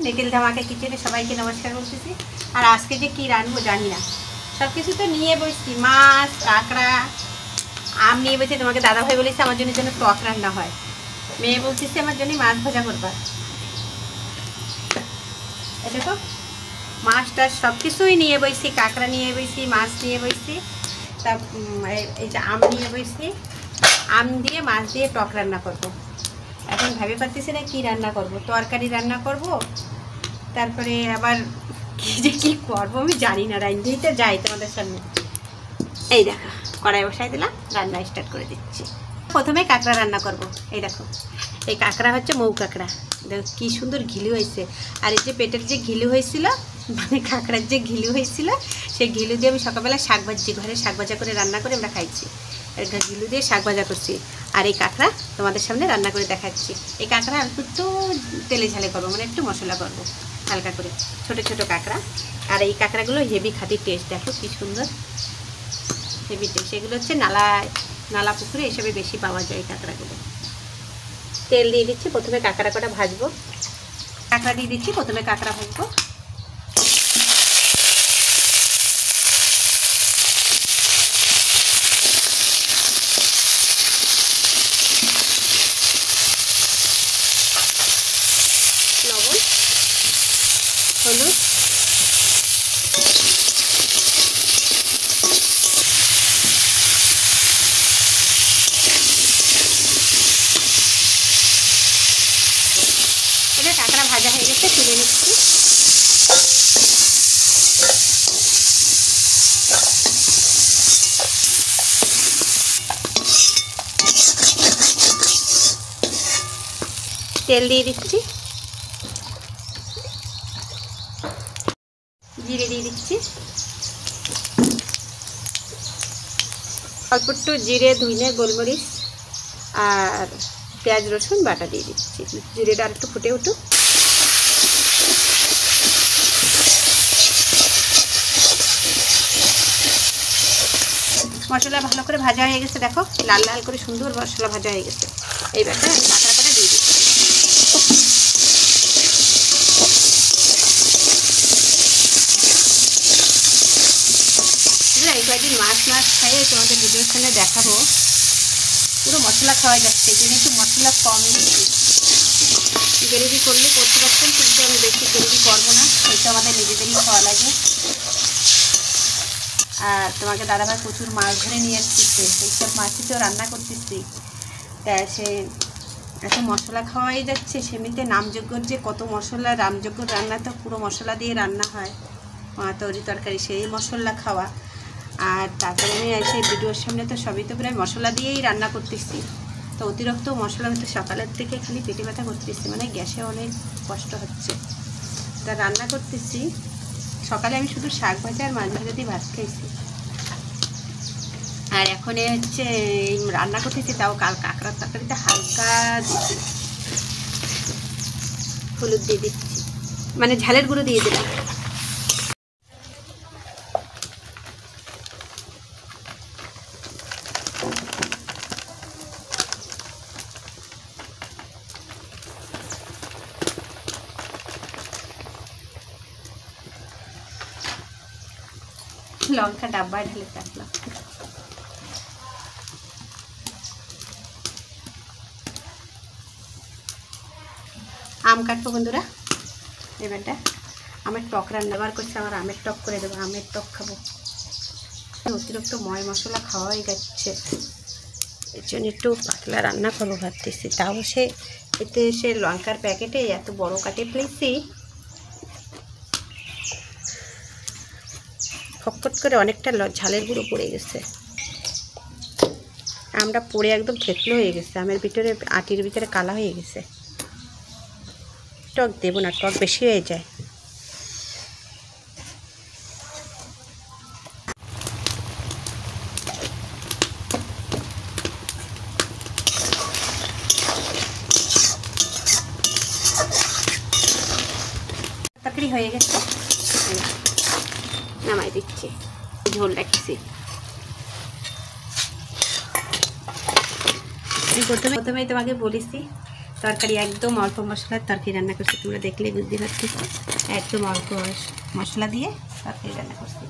নিখিল ধামাকা কিচেনে সবাইকে নমস্কার বলতেছি। আর আজকে যে কি রান্নবো জানি না, সব কিছু তো নিয়ে বসছি, মাছ, কাঁকড়া, আম নিয়ে বসে। তোমাকে দাদাভাই বলেছে আমার জন্য যেন টক রান্না হয়, মেয়ে বলতেছে আমার জন্য মাছ ভাজা করবা। এই দেখো মাছটা সব কিছুই নিয়ে বসছি, কাঁকড়া নিয়ে বসছি, মাছ নিয়ে বসছি, তা এই যে আম নিয়ে বসছি। আম দিয়ে মাছ দিয়ে টক রান্না করব। এখন ভেবে পাচ্ছি না কি রান্না করব, তরকারি রান্না করব, তারপরে আবার কি করবো আমি জানি না। রান্নাই তো যাই তোমাদের সামনে। এই দেখো কড়াই বসাই দিলাম, রান্না স্টার্ট করে দিচ্ছি। প্রথমে কাঁকড়া রান্না করব। এই দেখো এই কাঁকড়া হচ্ছে মৌ কাঁকড়া, দেখো কি সুন্দর ঘিলু হয়েছে। আর এই যে পেটের যে ঘিলু হয়েছিল, মানে কাঁকড়ার যে ঘিলু হয়েছিল, সেই ঘিলু দিয়ে আমি সকালবেলা শাক ভাজি, ঘরে শাক ভাজা করে রান্না করে আমরা খাইছি। ঘিলু দিয়ে শাক ভাজা করছি। আর এই কাঁকড়া তোমাদের সামনে রান্না করে দেখাচ্ছি। এই কাঁকড়া একটু তেলে ঝালে করবো, মানে একটু মশলা করবো হালকা করে, ছোটো ছোটো কাঁকড়া। আর এই কাঁকড়াগুলো হেভি খাঁটি টেস্ট, দেখো কি সুন্দর হেভি টেস্ট। এগুলো হচ্ছে নালা পুকুরে এসবে বেশি পাওয়া যায় কাঁকড়াগুলো। তেল দিয়ে দিচ্ছি, প্রথমে কাঁকড়া কটা ভাজবো। কাঁকড়া দিয়ে দিচ্ছি, প্রথমে কাঁকড়া ভাজবো। লবণ, হলুদ, এটা কাঁকড়া ভাজা হয়ে গেছে, তুলে নিচ্ছি। তেল দিয়ে দিচ্ছি, জিরে দিয়ে দিচ্ছি, অল্প একটু জিরে, ধনে, গোলমরিচ আর পেঁয়াজ রসুন বাটা দিয়ে দিচ্ছি। জিরেটা আর একটু ফুটে উঠুক। মশলা ভালো করে ভাজা হয়ে গেছে, দেখো লাল লাল করে সুন্দর মশলা ভাজা হয়ে গেছে। এইবারটা আমি কাঁকড়া কটা দিয়ে দিচ্ছি। এই কয়েকদিন মাছ খাইয়ে তোমাদের ভিডিওর সামনে দেখাবো, পুরো মশলা খাওয়া যাচ্ছে, এই জন্য একটু মশলা কম দিচ্ছি। গ্রেভি করলে করতে পারতাম, কিন্তু আমি বেশি গ্রেভি করবো না, এটা আমাদের নিজেদেরই খাওয়া লাগে। আর তোমাকে দাদাভাই প্রচুর মাছ ধরে নিয়ে আসতেছে, এইসব মাছই তো রান্না করতেছি। তা সে এত মশলা খাওয়াই যাচ্ছে, সেমনিতে নামযোগ্যর যে কত মশলা, রামযোগ্য রান্না তো পুরো মশলা দিয়ে রান্না হয়, তরি তরকারি সেই মশলা খাওয়া। আর তারপরে আমি এসে ভিডিওর সামনে তো সবই তো প্রায় মশলা দিয়েই রান্না করতেছি। তো অতিরিক্ত মশলা হয়তো সকালের থেকে খালি পেটে ব্যথা করতেছি, মানে গ্যাসে অনেক কষ্ট হচ্ছে। তা রান্না করতেছি, সকালে আমি শুধু শাক ভাজা আর মাছ ভাজা দিয়ে ভাত খাইছি। আর এখন হচ্ছে রান্না করতেছি, তাও কাঁকড়ার তরকারিতে হালকা দিচ্ছি, হলুদ দিয়ে দিচ্ছি, মানে ঝালের গুঁড়ো দিয়ে দিলাম। লঙ্কা ডাব্বায় ঢেলে রাখলাম। আম কাটবো বন্ধুরা, এবারটা আমের টক রান্না বার করছে, আবার আমের টক করে দেবো, আমের টক খাবো। অতিরিক্ত ময় মশলা খাওয়াই যাচ্ছে, এর জন্য একটু পাতলা রান্না করবো ভাবতেছি। তাও এতে লঙ্কার প্যাকেটে এত বড় কাটে ফেলেছি, ফটফট করে অনেকটা ঝালের গুঁড়ো পড়ে গেছে। আমটা পড়ে একদম থেতলো হয়ে গেছে, আমের ভিতরে আটির ভিতরে কালা হয়ে গেছে। টক দেবো না, টক বেশি হয়ে যায়। তরকারি হয়ে গেছে, নামাই দিচ্ছি, ঝোল রাখছি। প্রথমেই তোমাকে বলেছি তরকারি একদম অল্প মশলার তরকারি রান্না করছি, তোমরা দেখলে বুঝতে পারছি। একদম অল্প মশলা দিয়ে তরকারি রান্না করছি।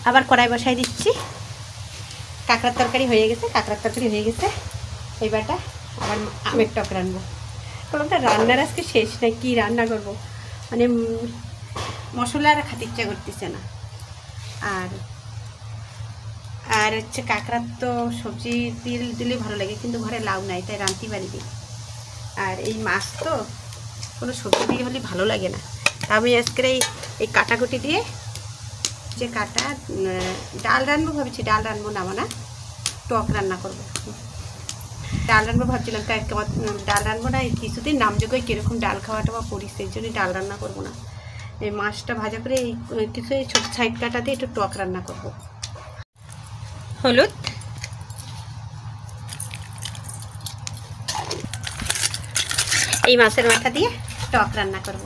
আবার কড়াই বসাই দিচ্ছি। কাঁকড়ার তরকারি হয়ে গেছে, এইবারটা আবার আমের টক রান্না। কোনোটা রান্নার আজকে শেষ নাই, কী রান্না করব, মানে মশলা আর খেতে ইচ্ছা করতেছে না। আর হচ্ছে কাঁকড়ার তো সবজি দিলে ভালো লাগে, কিন্তু ঘরে লাউ নাই, তাই রাঁধতে পারিনি। আর এই মাছ তো কোনো সবজি দিয়ে হলে ভালো লাগে না। আমি আজকের এই কাটাকুটি দিয়ে যে কাটা ডাল রান্নবো ভাবছি। ডাল রান্নবো না, টক রান্না করবো। ডাল রান্নবো ভাবছিলাম, ডাল রান্নবো না, কিছুদিন নামযোগ্য কীরকম ডাল খাওয়াটা করি, সেই জন্যই ডাল রান্না করবো না। এই মাছটা ভাজা করে কিছু এই ছোটো সাইড কাটা দিয়ে একটু টক রান্না করবো। হলুদ, এই মাছের মাথা দিয়ে টক রান্না করবো।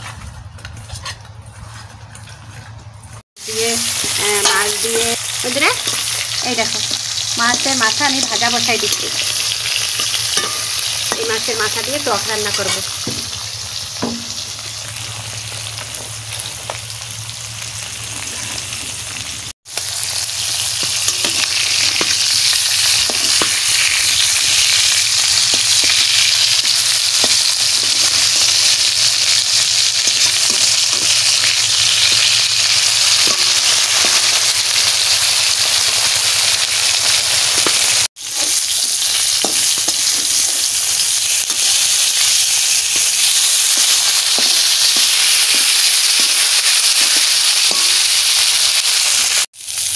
দিয়ে মাছ দিয়ে বন্ধুরা, এই দেখো মাছের মাথা আমি ভাজা বসাই দিচ্ছি। এই মাছের মাথা দিয়ে টক রান্না করবো।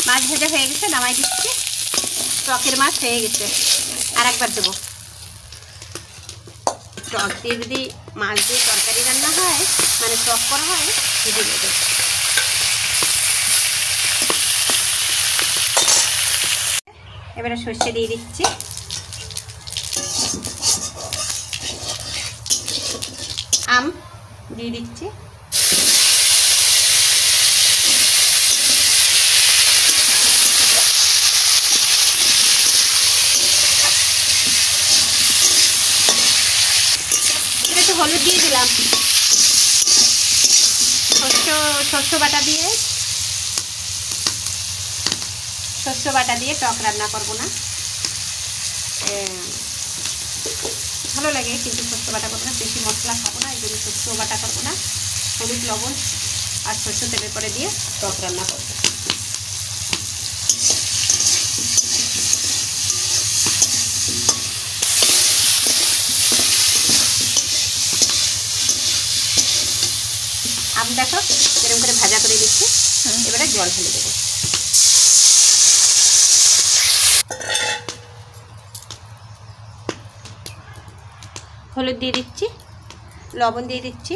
মাছ ভাজা হয়ে গেছে, নামাই দিচ্ছি। টকের মাছ হয়ে গেছে, আর একবার দেবো। টক দিয়ে যদি মাছ দিয়ে তরকারি রান্না হয়, মানে টক করা হয়, ভেজে দেবে। এবারে সর্ষে দিয়ে দিচ্ছি। আম দিয়ে দিচ্ছি। একটু হলুদ দিয়ে দিলাম। শস্য বাটা দিয়ে টক রান্না করবো না, ভালো লাগে, কিন্তু শস্য বাটা করবো না, বেশি মশলা খাবো না, এই জন্য শস্য বাটা করবো না। হলুদ, লবণ আর সরষে তেলের পরে দিয়ে টক রান্না করবো। আম দেখো এরকম করে ভাজা করে দিচ্ছি। এবারে জল ফেলে দেবো। হলুদ দিয়ে দিচ্ছি, লবণ দিয়ে দিচ্ছি।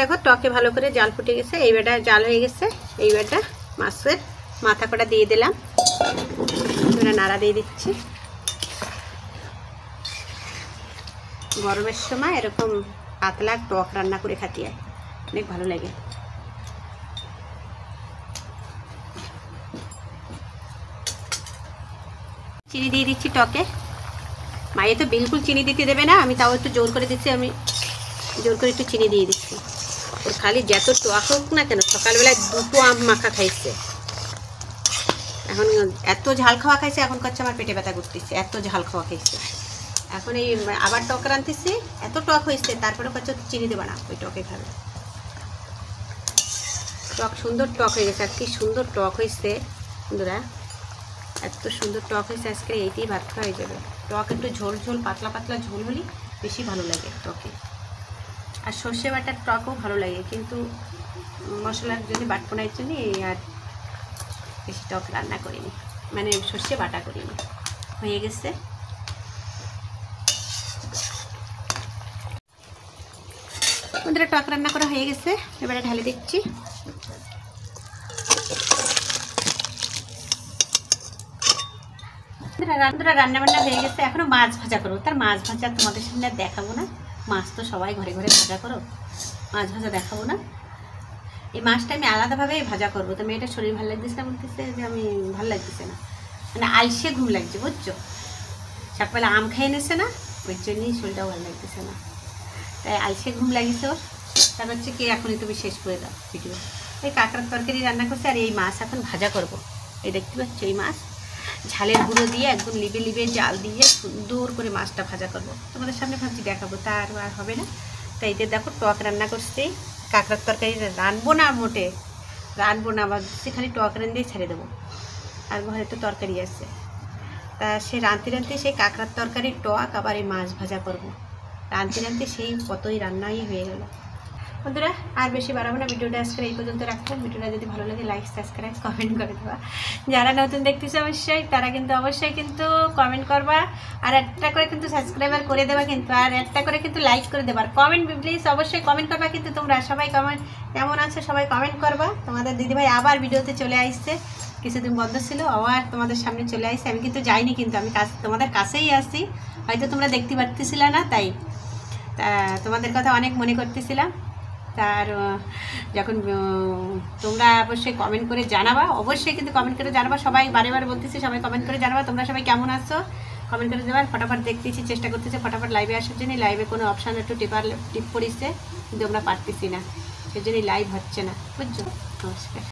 দেখো টকে ভালো করে জাল ফুটে গেছে, এইবারটা জাল হয়ে গেছে। এইবারটা মাছের মাথা কটা দিয়ে দিলাম, নাড়া দিয়ে দিচ্ছি। গরমের সময় এরকম পাতলা টক রান্না করে খাতি হয়, অনেক ভালো লাগে। চিনি দিয়ে দিচ্ছি টকে। মায়ে তো বিলকুল চিনি দিতে দেবে না, আমি তাও একটু জোর করে দিচ্ছি। আমি জোর করে একটু চিনি দিয়ে দিচ্ছি। ওর খালি যত টক হোক না কেন, সকালবেলায় 2টো আম মাখা খাইছে, এখন এত ঝাল খাওয়া খাইছে, এখন করছে আমার পেটে ব্যথা করতেছে, এত ঝাল খাওয়া খাইছে। এখন এই আবার টক রাঁধতেছি, এত টক হয়েছে, তারপরে করছে চিনি দেবে না, ওই টকে খাবে। টক সুন্দর টক হয়ে গেছে, আর কি সুন্দর টক হয়েছে বন্ধুরা, এত সুন্দর টক হয়েছে। আজকে এইটাই ভাত খাওয়া হয়ে যাবে। টক একটু ঝোল ঝোল, পাতলা পাতলা ঝোল হলেই বেশি ভালো লাগে টকে। আর সর্ষে বাটার টকও ভালো লাগে, কিন্তু মশলার জন্য বাটপোনার জন্য আর বেশি টক রান্না করিনি, মানে সর্ষে বাটা করিনি। হয়ে গেছে। বন্ধুরা টক রান্না করা হয়ে গেছে, এবারে ঢালে দিচ্ছি। রান্না বান্না হয়ে গেছে, এখনো মাছ ভাজা করবো। তার মাছ ভাজা তোমাদের সামনে দেখাবো না, মাছ তো সবাই ঘরে ঘরে ভাজা করো, মাছ ভাজা দেখাবো না। এই মাছটা আমি আলাদাভাবেই ভাজা করবো। তো মেয়েটা শরীর ভালো লাগতেছে না, বলতেছে যে আমি ভালো লাগতেছে না, মানে আলসে ঘুম লাগছে বুঝছো। সকালে আম খেয়ে নিচ্ছে না, ওই জন্যই শরীরটাও ভালো লাগতেছে না, তাই আলসে ঘুম লাগিয়েছে ওর। তার হচ্ছে কি এখনই তুমি শেষ করে দাও ভিডিও। এই কাঁকড়ার তরকারি রান্না করছে, আর এই মাছ এখন ভাজা করব। এই দেখতে পাচ্ছ এই মাছ ঝালের গুঁড়ো দিয়ে একদম লিবে লিবে জাল দিয়ে সুন্দর করে মাছটা ভাজা করব। তোমাদের সামনে ভাবছি দেখাবো, তা আর হবে না। তাই এতে দেখো টক রান্না করছি। কাঁকড়ার তরকারি রানবো না, মোটে রানবো না, আবার খালি টক রান দিয়ে ছেড়ে দেবো। আর ঘরে তো তরকারি আছে, তা সে রাঁধতে রাঁধতে সেই কাঁকড়ার তরকারির টক আবার এই মাছ ভাজা করব। রাঁধতে রাঁধতে সেই কতই রান্নাই হয়ে গেল। বন্ধুরা আর বেশি বাড়াবো না, ভিডিওটা আজকে এই পর্যন্ত রাখবো। ভিডিওটা যদি ভালো লাগে লাইক সাবস্ক্রাইব কমেন্ট করে দেবা। যারা নতুন দেখতেছে অবশ্যই তারা কিন্তু অবশ্যই কিন্তু কমেন্ট করবা, আর একটা করে কিন্তু সাবস্ক্রাইবার করে দেবা কিন্তু, আর একটা করে কিন্তু লাইক করে দেবা। আর কমেন্ট প্লিজ অবশ্যই কমেন্ট করবা কিন্তু তোমরা সবাই। কমেন্ট কেমন আছে সবাই কমেন্ট করবা। তোমাদের দিদিভাই আবার ভিডিওতে চলে আসছে, কিছুদিন বন্ধ ছিল, আবার তোমাদের সামনে চলে আসছে। আমি কিন্তু যাইনি, কিন্তু আমি তোমাদের কাছেই আসি, হয়তো তোমরা দেখতে পারতেছিলে না, তাই তা তোমাদের কথা অনেক মনে করতেছিলাম। তার যখন তোমরা অবশ্যই কমেন্ট করে জানাবা, অবশ্যই কিন্তু কমেন্ট করে জানাবা। সবাই বারে বারে বলতেছি সবাই কমেন্ট করে জানাবা তোমরা সবাই কেমন আছো, কমেন্ট করে দেবার। ফটাফট দেখতেছি, চেষ্টা করতেছি ফটাফট লাইভে আসার জন্য। লাইভে কোনো অপশান একটু টিপ পড়িছে, কিন্তু আমরা পারতেছি না, সেই জন্যই লাইভ হচ্ছে না বুঝছো। নমস্কার।